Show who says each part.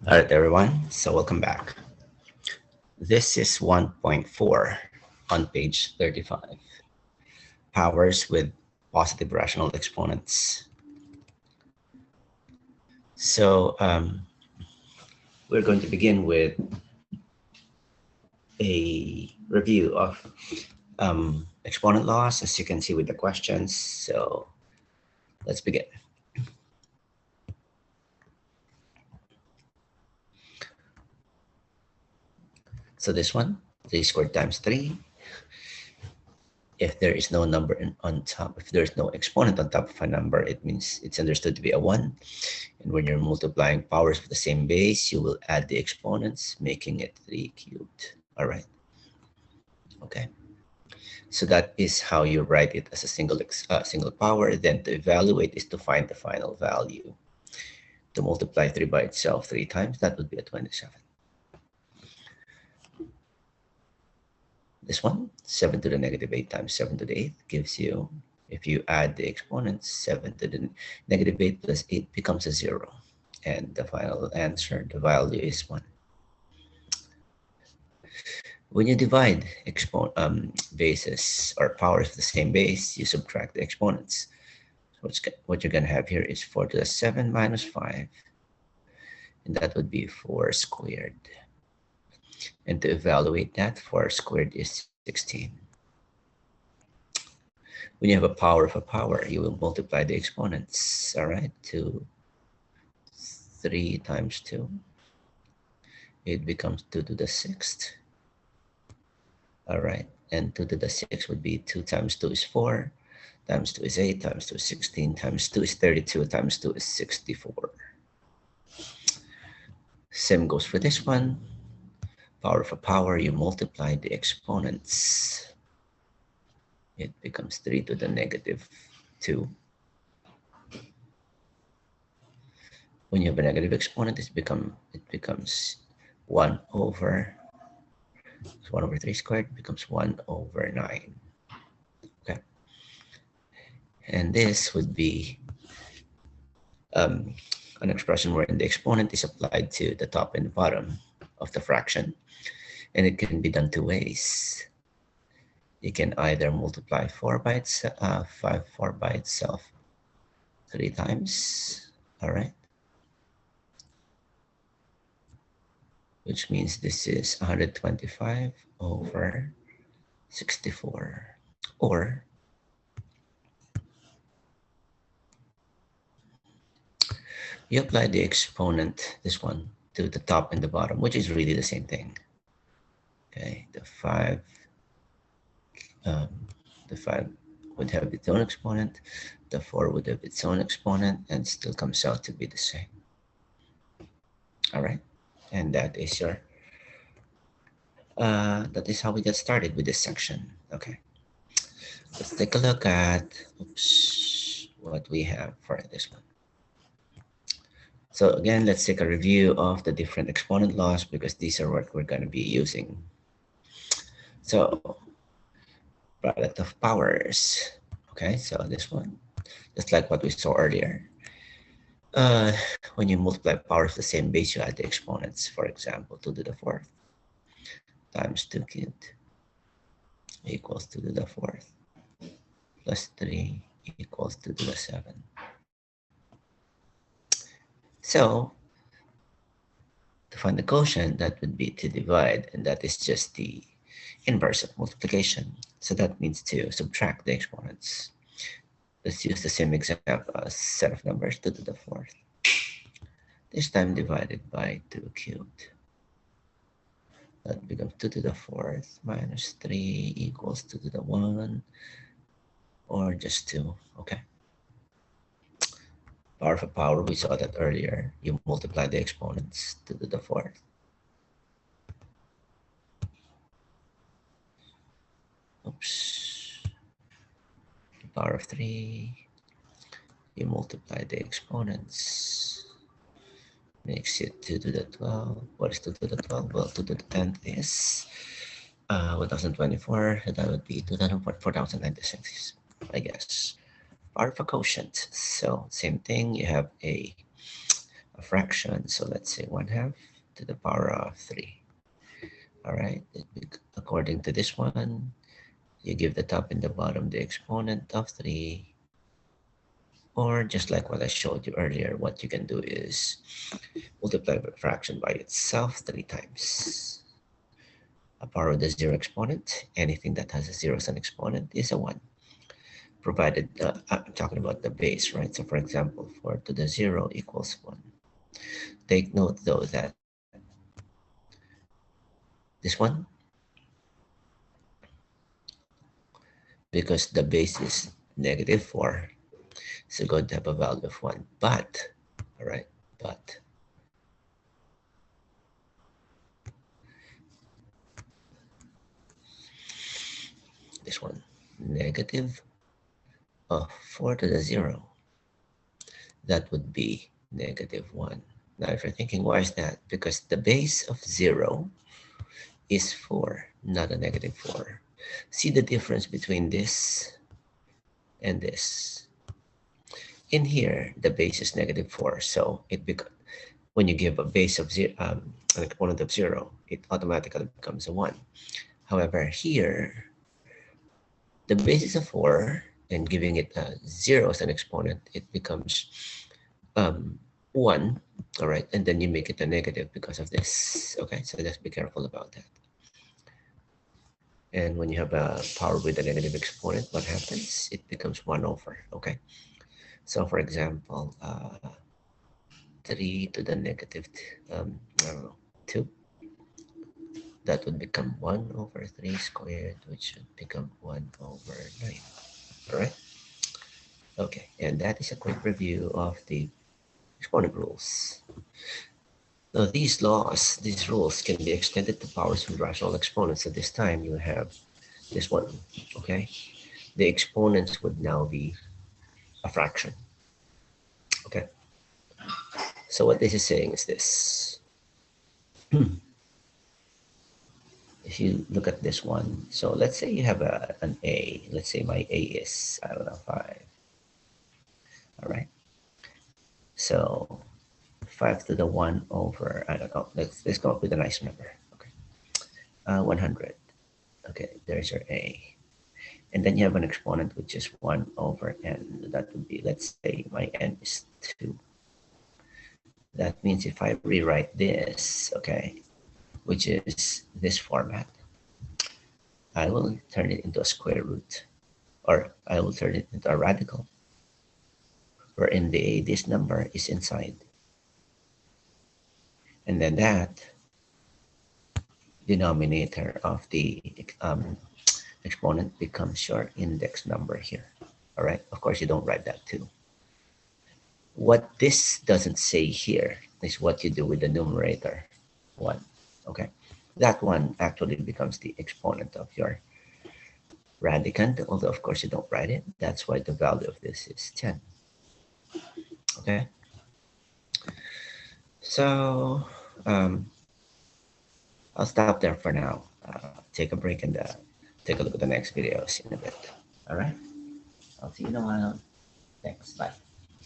Speaker 1: All right, everyone. So welcome back. This is 1.4 on page 35. Powers with positive rational exponents. So we're going to begin with a review of exponent laws, as you can see with the questions. So let's begin. So this one, 3 squared times 3. If there is no number on top, if there's no exponent on top of a number, it means it's understood to be a 1. And when you're multiplying powers of the same base, you will add the exponents, making it 3 cubed. All right. Okay. So that is how you write it as a single power. Then to evaluate is to find the final value. To multiply 3 by itself 3 times, that would be a 27. This one, 7 to the negative 8 times 7 to the 8 gives you, if you add the exponents, 7 to the negative 8 plus 8 becomes a 0. And the final answer, the value is 1. When you divide bases or powers of the same base, you subtract the exponents. So what you're going to have here is 4 to the 7 minus 5. And that would be 4 squared. And to evaluate that, 4 squared is 16. When you have a power of a power, you will multiply the exponents. All right, 3 times 2. It becomes 2 to the 6th. All right, and 2 to the 6th would be 2 times 2 is 4, times 2 is 8, times 2 is 16, times 2 is 32, times 2 is 64. Same goes for this one. Power of a power, you multiply the exponents. It becomes 3 to the negative 2. When you have a negative exponent, it becomes 1 over, so 1 over 3 squared becomes 1 over 9. Okay. And this would be an expression wherein the exponent is applied to the top and bottom of the fraction. And it can be done 2 ways. You can either multiply 4 by itself, 4 by itself 3 times, all right? Which means this is 125 over 64. Or you apply the exponent, this one, to the top and the bottom, which is really the same thing. Okay, the 5 would have its own exponent, the 4 would have its own exponent, and still comes out to be the same. All right, and that is your that is how we get started with this section. Okay, let's take a look at what we have for this one. So again, let's take a review of the different exponent laws because these are what we're going to be using. So product of powers. Okay, so this one, just like what we saw earlier. When you multiply powers of the same base, you add the exponents. For example, 2 to the 4th times 2 cubed equals 2 to the 4th plus 3 equals 2 to the 7. So to find the quotient, that would be to divide, and that is just the inverse of multiplication. So that means to subtract the exponents. Let's use the same example set of numbers, 2 to the 4th. This time divided by 2 cubed. That becomes 2 to the 4th minus 3 equals 2 to the 1, or just 2, okay? Power of a power, we saw that earlier. You multiply the exponents, 2 to the 4th. Oops. Power of 3. You multiply the exponents. Makes it 2 to the 12. What is 2 to the 12? Well, 2 to the 10th is 1024. That would be 4096, I guess. Power of a quotient. So same thing. You have a a fraction. So let's say 1/2 to the power of 3. All right. According to this one, you give the top and the bottom the exponent of 3. Or just like what I showed you earlier, what you can do is multiply the fraction by itself 3 times. A power of the 0 exponent, anything that has a 0 as an exponent is a 1. Provided, I'm talking about the base, right? So for example, 4 to the 0 equals 1. Take note though that this one, because the base is -4, so going to have a value of 1. But, all right, but this one, negative of 4 to the 0, that would be -1. Now, if you're thinking, why is that? Because the base of 0 is 4, not a -4. See the difference between this and this. In here, the base is -4, so when you give a base of 0, an exponent of 0, it automatically becomes a 1. However, here, the base is a 4, and giving it a 0 as an exponent, it becomes 1, all right? And then you make it a negative because of this, okay? So just be careful about that. And when you have a power with a negative exponent, what happens? It becomes 1 over, okay? So for example, 3 to the negative, I don't know, 2. That would become 1 over 3 squared, which should become 1 over 9, all right? Okay, and that is a quick review of the exponent rules. Now these laws, these rules can be extended to powers with rational exponents. So this time you have this one, okay? The exponents would now be a fraction, okay? So what this is saying is this. If you look at this one, so let's say you have an A. Let's say my A is, I don't know, 5. All right. So 5 to the 1 over, I don't know, let's come up with a nice number. Okay. 100. Okay, there's your A. And then you have an exponent which is 1 over n. That would be, let's say my n is 2. That means if I rewrite this, okay, which is this format, I will turn it into a square root, or I will turn it into a radical, where in the A, this number is inside. And then that denominator of the exponent becomes your index number here. All right, of course you don't write that too. What this doesn't say here is what you do with the numerator 1, okay? That one actually becomes the exponent of your radicand, although of course you don't write it. That's why the value of this is 10, okay? So I'll stop there for now. Take a break and take a look at the next videos in a bit. All right, I'll see you in a while. Thanks, bye.